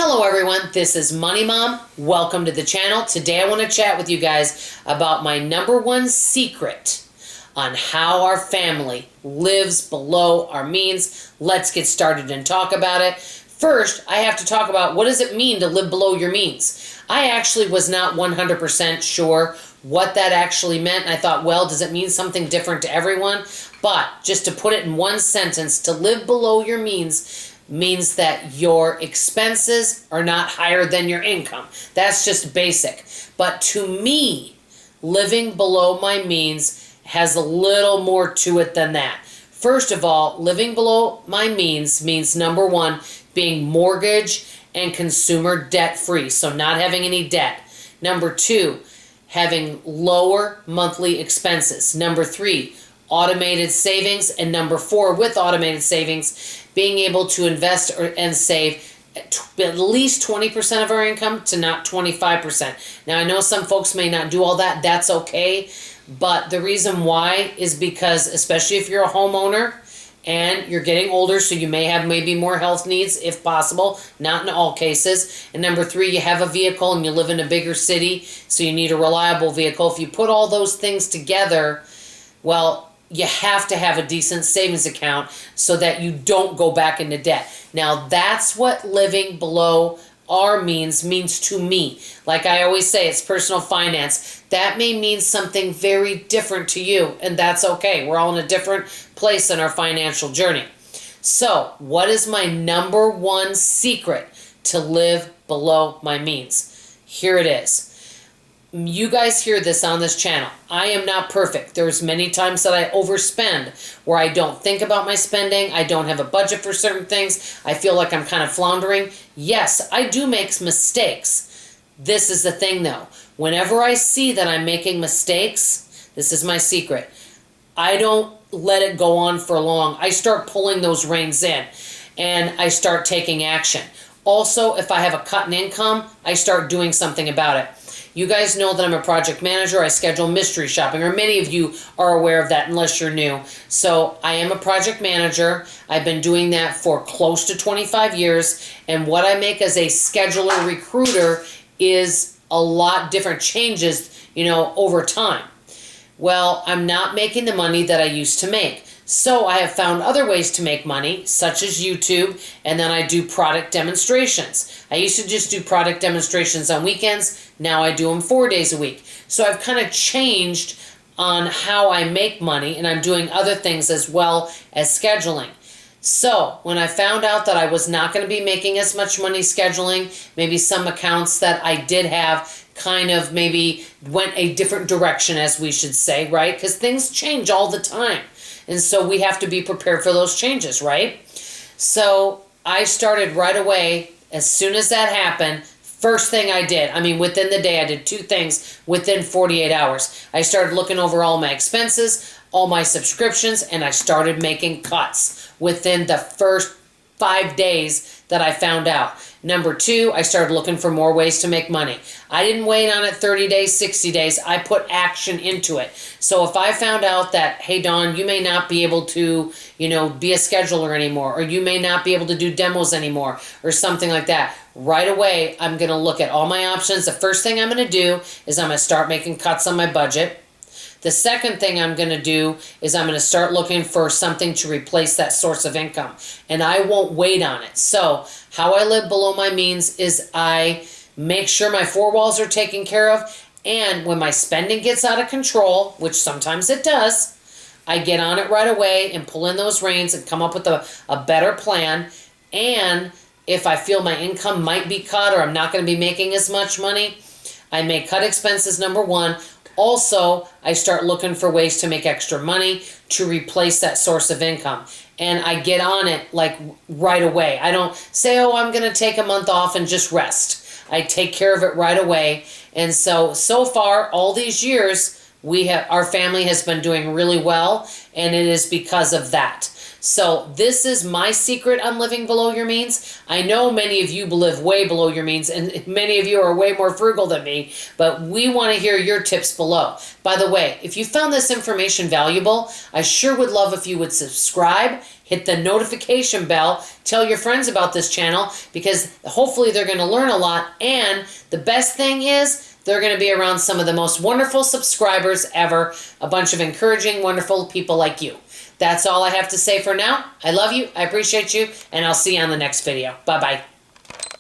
Hello everyone, this is Money Mom. Welcome to the channel. Today I want to chat with you guys about my #1 secret on how our family lives below our means. Let's get started and talk about it. First, I have to talk about what does it mean to live below your means. I actually was not 100% sure what that actually meant. I thought, well, does it mean something different to everyone? But just to put it in one sentence, to live below your means that your expenses are not higher than your income. That's just basic. But to me, living below my means has a little more to it than that. First of all, living below my means means #1, being mortgage and consumer debt free, so not having any debt. #2, having lower monthly expenses. #3, automated savings. And #4, with automated savings, being able to invest and save at least 20% of our income to not 25%. Now, I know some folks may not do all that. That's okay. But the reason why is because, especially if you're a homeowner and you're getting older, so you may have maybe more health needs if possible, not in all cases. And #3, you have a vehicle and you live in a bigger city, so you need a reliable vehicle. If you put all those things together, well, you have to have a decent savings account so that you don't go back into debt. Now, that's what living below our means to me. Like I always say, it's personal finance. That may mean something very different to you, and that's okay. We're all in a different place in our financial journey. So, what is my #1 secret to live below my means? Here it is. You guys hear this on this channel. I am not perfect. There's many times that I overspend, where I don't think about my spending. I don't have a budget for certain things. I feel like I'm kind of floundering. Yes, I do make mistakes. This is the thing though. Whenever I see that I'm making mistakes, this is my secret, I don't let it go on for long. I start pulling those reins in and I start taking action. Also, if I have a cut in income, I start doing something about it. You guys know that I'm a project manager. I schedule mystery shopping, or many of you are aware of that unless you're new. So I am a project manager. I've been doing that for close to 25 years. And what I make as a scheduler recruiter is a lot different changes, over time. Well, I'm not making the money that I used to make. So I have found other ways to make money, such as YouTube, and then I do product demonstrations. I used to just do product demonstrations on weekends. Now I do them 4 days a week. So I've kind of changed on how I make money, and I'm doing other things as well as scheduling. So when I found out that I was not going to be making as much money scheduling, maybe some accounts that I did have kind of maybe went a different direction, as we should say, right? Because things change all the time. And so we have to be prepared for those changes, right? So I started right away. As soon as that happened, first thing I did, within the day, I did 2 things within 48 hours. I started looking over all my expenses, all my subscriptions, and I started making cuts within the first 5 days that I found out. #2, I started looking for more ways to make money. I didn't wait on it 30 days, 60 days. I put action into it. So if I found out that, hey, Dawn, you may not be able to, be a scheduler anymore, or you may not be able to do demos anymore, or something like that, right away, I'm going to look at all my options. The first thing I'm going to do is I'm going to start making cuts on my budget. The second thing I'm going to do is I'm going to start looking for something to replace that source of income. And I won't wait on it. So how I live below my means is I make sure my 4 walls are taken care of. And when my spending gets out of control, which sometimes it does, I get on it right away and pull in those reins and come up with a better plan. And if I feel my income might be cut or I'm not going to be making as much money, I may cut expenses, #1. Also, I start looking for ways to make extra money to replace that source of income. And I get on it like right away. I don't say, oh, I'm going to take a month off and just rest. I take care of it right away. And so far, all these years, our family has been doing really well, and it is because of that. So this is my secret on living below your means. I know many of you live way below your means, and many of you are way more frugal than me, but we want to hear your tips below. By the way, if you found this information valuable, I sure would love if you would subscribe, hit the notification bell, tell your friends about this channel, because hopefully they're going to learn a lot, and the best thing is, they're going to be around some of the most wonderful subscribers ever, a bunch of encouraging, wonderful people like you. That's all I have to say for now. I love you, I appreciate you, and I'll see you on the next video. Bye-bye.